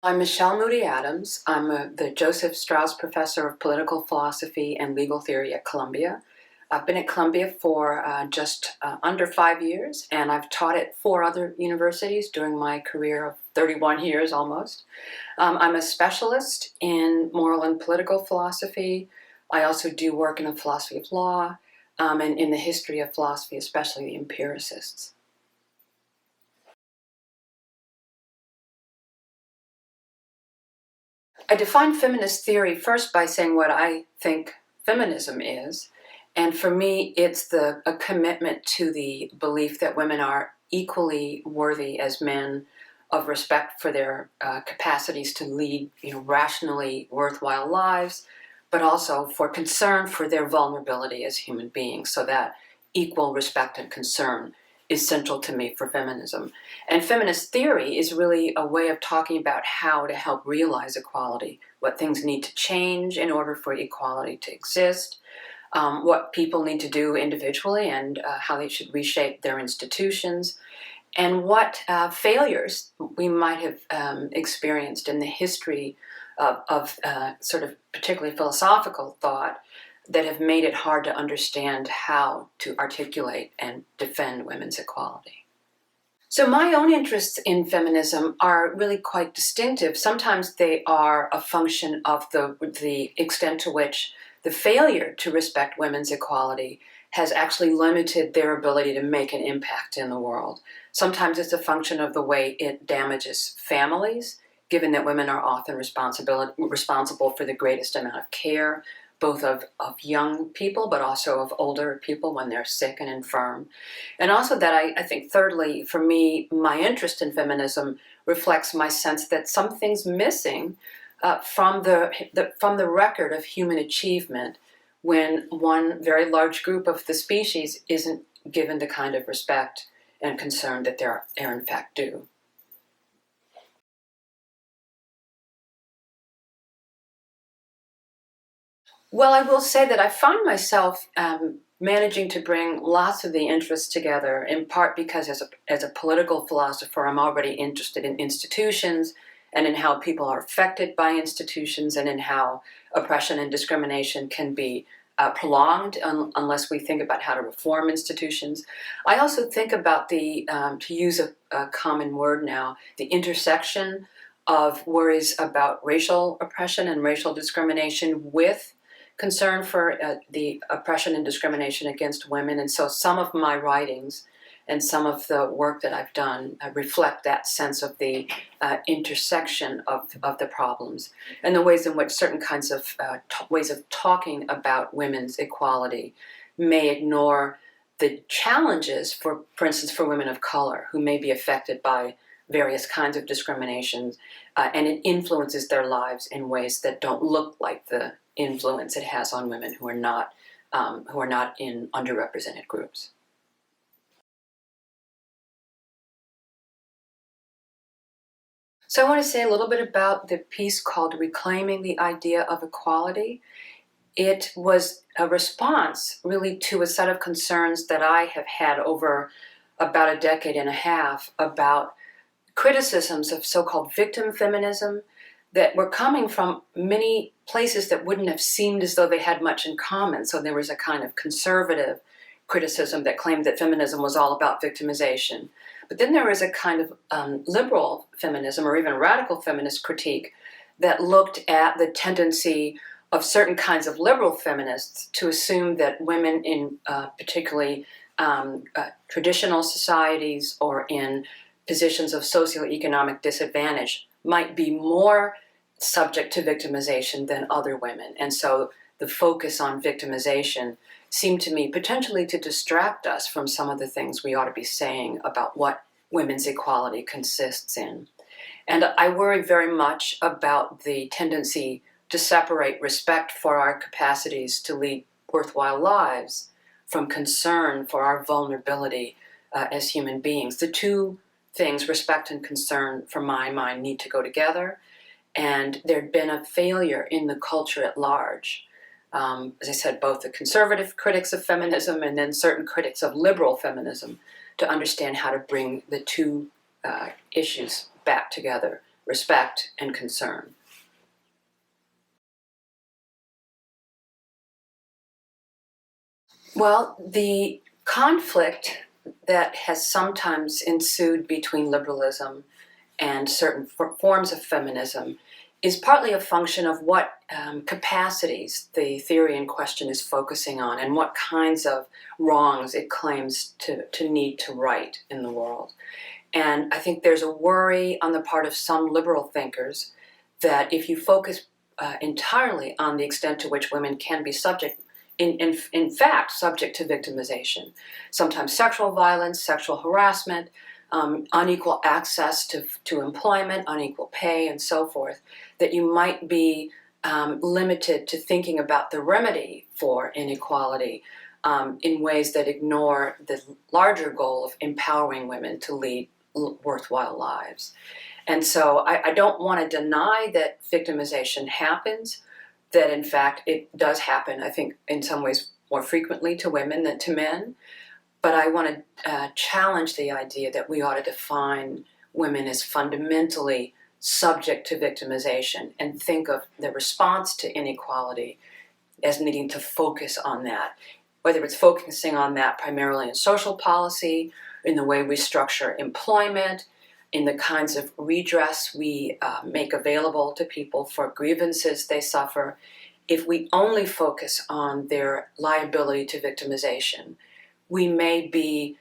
I'm Michele Moody-Adams. I'm the Joseph Strauss Professor of Political Philosophy and Legal Theory at Columbia. I've been at Columbia for just under 5 years, and I've taught at 4 other universities during my career of 31 years almost. I'm a specialist in moral and political philosophy. I also do work in the philosophy of law and in the history of philosophy, especially the empiricists. I define feminist theory first by saying what I think feminism is. And for me, it's a commitment to the belief that women are equally worthy as men of respect for their capacities to lead, rationally worthwhile lives, but also for concern for their vulnerability as human beings. So that equal respect and concern is central to me for feminism. And feminist theory is really a way of talking about how to help realize equality, what things need to change in order for equality to exist, what people need to do individually and how they should reshape their institutions, and what failures we might have experienced in the history of sort of particularly philosophical thought that have made it hard to understand how to articulate and defend women's equality. So my own interests in feminism are really quite distinctive. Sometimes they are a function of the extent to which the failure to respect women's equality has actually limited their ability to make an impact in the world. Sometimes it's a function of the way it damages families, given that women are often responsible for the greatest amount of care, both of young people, but also of older people when they're sick and infirm. And also that I think thirdly, for me, my interest in feminism reflects my sense that something's missing from the record of human achievement when one very large group of the species isn't given the kind of respect and concern that they're in fact due. Well, I will say that I find myself managing to bring lots of the interests together, in part because as a political philosopher, I'm already interested in institutions and in how people are affected by institutions and in how oppression and discrimination can be prolonged unless we think about how to reform institutions. I also think about to use a common word now, the intersection of worries about racial oppression and racial discrimination with concern for the oppression and discrimination against women. And so some of my writings and some of the work that I've done reflect that sense of the intersection of the problems and the ways in which certain kinds of ways of talking about women's equality may ignore the challenges, for instance, for women of color who may be affected by various kinds of discriminations, and it influences their lives in ways that don't look like the influence it has on women who are not in underrepresented groups. So I want to say a little bit about the piece called Reclaiming the Idea of Equality. It was a response really to a set of concerns that I have had over about a decade and a half about criticisms of so-called victim feminism that were coming from many places that wouldn't have seemed as though they had much in common. So there was a kind of conservative criticism that claimed that feminism was all about victimization. But then there was a kind of liberal feminism or even radical feminist critique that looked at the tendency of certain kinds of liberal feminists to assume that women in particularly traditional societies or in positions of socioeconomic disadvantage might be more subject to victimization than other women. And so the focus on victimization seemed to me potentially to distract us from some of the things we ought to be saying about what women's equality consists in. And I worry very much about the tendency to separate respect for our capacities to lead worthwhile lives from concern for our vulnerability as human beings. The two things, respect and concern, from my mind, need to go together. And there'd been a failure in the culture at large. As I said, both the conservative critics of feminism and then certain critics of liberal feminism to understand how to bring the two issues back together respect, and concern. Well, the conflict that has sometimes ensued between liberalism and certain forms of feminism is partly a function of what capacities the theory in question is focusing on and what kinds of wrongs it claims to need to right in the world. And I think there's a worry on the part of some liberal thinkers that if you focus entirely on the extent to which women can be subject, in fact, subject to victimization, sometimes sexual violence, sexual harassment, unequal access to employment, unequal pay, and so forth, that you might be limited to thinking about the remedy for inequality in ways that ignore the larger goal of empowering women to lead worthwhile lives. And so I don't want to deny that victimization happens, that in fact it does happen, I think, in some ways more frequently to women than to men. But I want to challenge the idea that we ought to define women as fundamentally subject to victimization and think of the response to inequality as needing to focus on that, whether it's focusing on that primarily in social policy, in the way we structure employment, in the kinds of redress we make available to people for grievances they suffer. If we only focus on their liability to victimization, we may be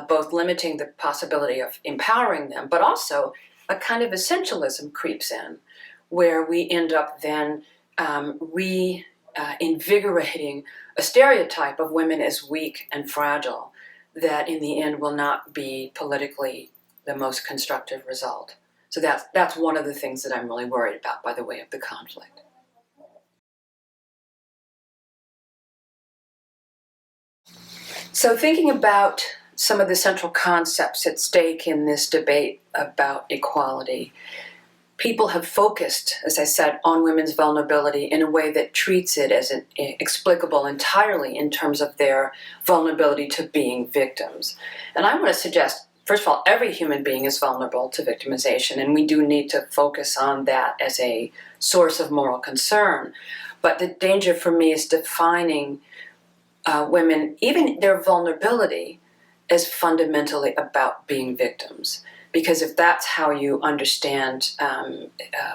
both limiting the possibility of empowering them, but also a kind of essentialism creeps in, where we end up then reinvigorating a stereotype of women as weak and fragile that in the end will not be politically the most constructive result. So that's one of the things that I'm really worried about by the way of the conflict. So thinking about some of the central concepts at stake in this debate about equality, people have focused, as I said, on women's vulnerability in a way that treats it as explicable entirely in terms of their vulnerability to being victims. And I want to suggest, first of all, every human being is vulnerable to victimization, and we do need to focus on that as a source of moral concern. But the danger for me is defining women, even their vulnerability, as fundamentally about being victims. Because if that's how you understand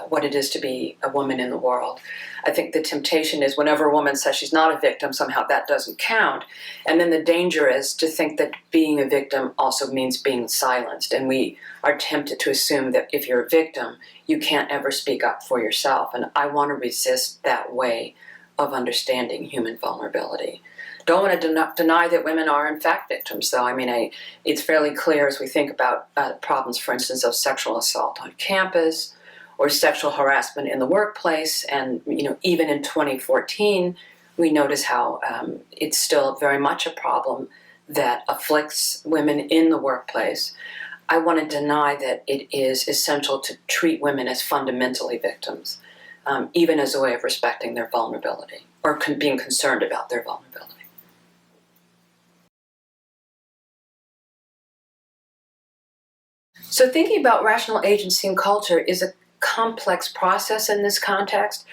what it is to be a woman in the world, I think the temptation is whenever a woman says she's not a victim, somehow that doesn't count. And then the danger is to think that being a victim also means being silenced. And we are tempted to assume that if you're a victim, you can't ever speak up for yourself. And I want to resist that way of understanding human vulnerability. Don't want to deny that women are in fact victims, though. I mean, it's fairly clear as we think about problems, for instance, of sexual assault on campus or sexual harassment in the workplace. And even in 2014, we notice how it's still very much a problem that afflicts women in the workplace. I want to deny that it is essential to treat women as fundamentally victims, even as a way of respecting their vulnerability or being concerned about their vulnerability. So thinking about rational agency and culture is a complex process in this context.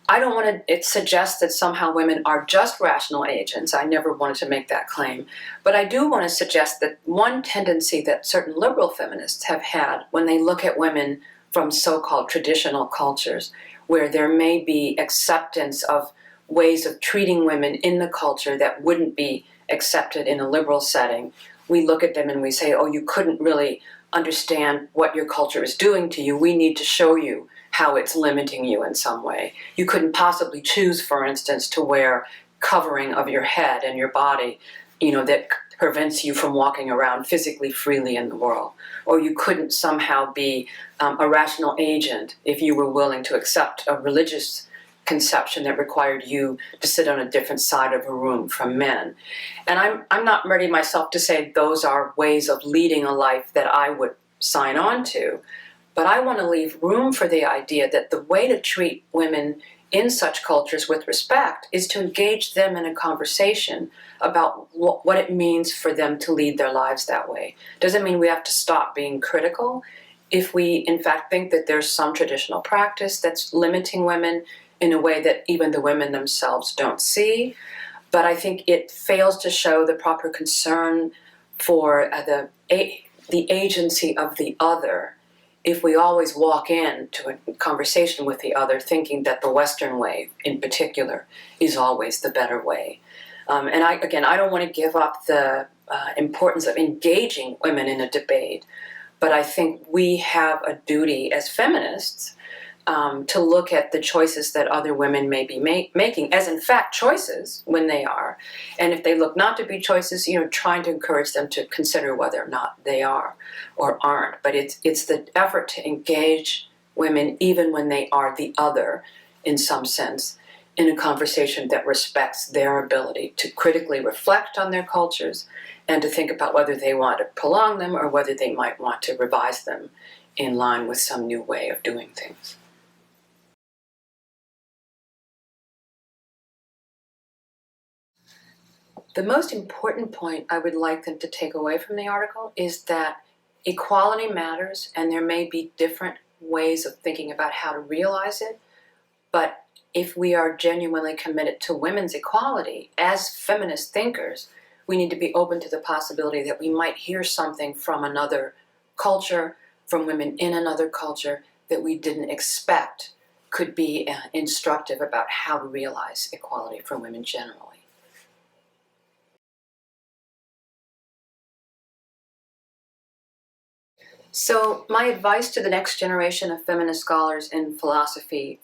I don't want to suggest that somehow women are just rational agents. I never wanted to make that claim. But I do want to suggest that one tendency that certain liberal feminists have had when they look at women from so-called traditional cultures, where there may be acceptance of ways of treating women in the culture that wouldn't be accepted in a liberal setting, we look at them and we say, oh, you couldn't really understand what your culture is doing to you. We need to show you how it's limiting you in some way. You couldn't possibly choose, for instance, to wear covering of your head and your body, that prevents you from walking around physically freely in the world. Or you couldn't somehow be a rational agent if you were willing to accept a religious conception that required you to sit on a different side of a room from men. And I'm not ready myself to say those are ways of leading a life that I would sign on to, but I want to leave room for the idea that the way to treat women in such cultures with respect is to engage them in a conversation about what it means for them to lead their lives that way. Doesn't mean we have to stop being critical. if we in fact think that there's some traditional practice that's limiting women in a way that even the women themselves don't see. But I think it fails to show the proper concern for the agency of the other if we always walk into a conversation with the other thinking that the Western way, in particular, is always the better way. And I don't want to give up the importance of engaging women in a debate, but I think we have a duty as feminists to look at the choices that other women may be making as in fact choices when they are. And if they look not to be choices, trying to encourage them to consider whether or not they are or aren't. But it's the effort to engage women even when they are the other in some sense in a conversation that respects their ability to critically reflect on their cultures and to think about whether they want to prolong them or whether they might want to revise them in line with some new way of doing things. The most important point I would like them to take away from the article is that equality matters, and there may be different ways of thinking about how to realize it, but if we are genuinely committed to women's equality as feminist thinkers, we need to be open to the possibility that we might hear something from another culture, from women in another culture, that we didn't expect could be instructive about how to realize equality for women generally. So my advice to the next generation of feminist scholars in philosophy,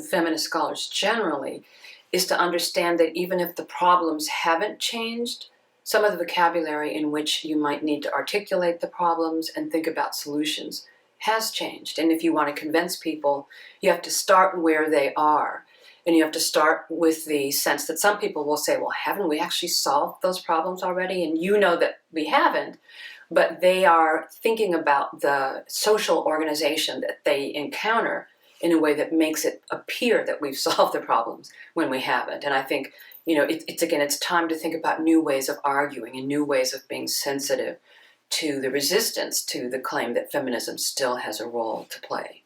feminist scholars generally, is to understand that even if the problems haven't changed, some of the vocabulary in which you might need to articulate the problems and think about solutions has changed. And if you want to convince people, you have to start where they are. And you have to start with the sense that some people will say, well, haven't we actually solved those problems already? And you know that we haven't. But they are thinking about the social organization that they encounter in a way that makes it appear that we've solved the problems when we haven't. And I think, it's time to think about new ways of arguing and new ways of being sensitive to the resistance to the claim that feminism still has a role to play.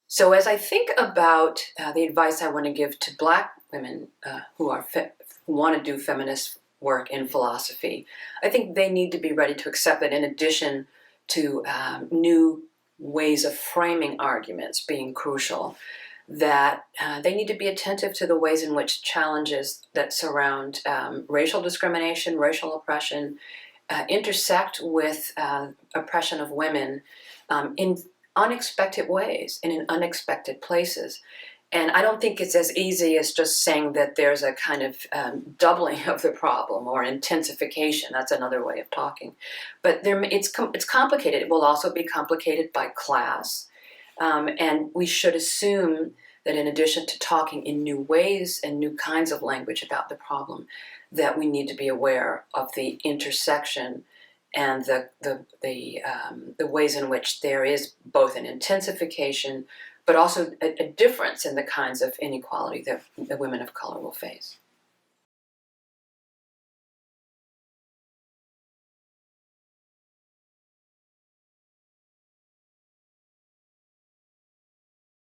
So as I think about the advice I want to give to Black women who want to do feminist work in philosophy, I think they need to be ready to accept that in addition to new ways of framing arguments being crucial, that they need to be attentive to the ways in which challenges that surround racial discrimination, racial oppression, intersect with oppression of women in unexpected ways and in unexpected places. And I don't think it's as easy as just saying that there's a kind of doubling of the problem or intensification. That's another way of talking. But it's complicated. It will also be complicated by class. And we should assume that in addition to talking in new ways and new kinds of language about the problem, that we need to be aware of the intersection and the ways in which there is both an intensification but also a difference in the kinds of inequality that the women of color will face.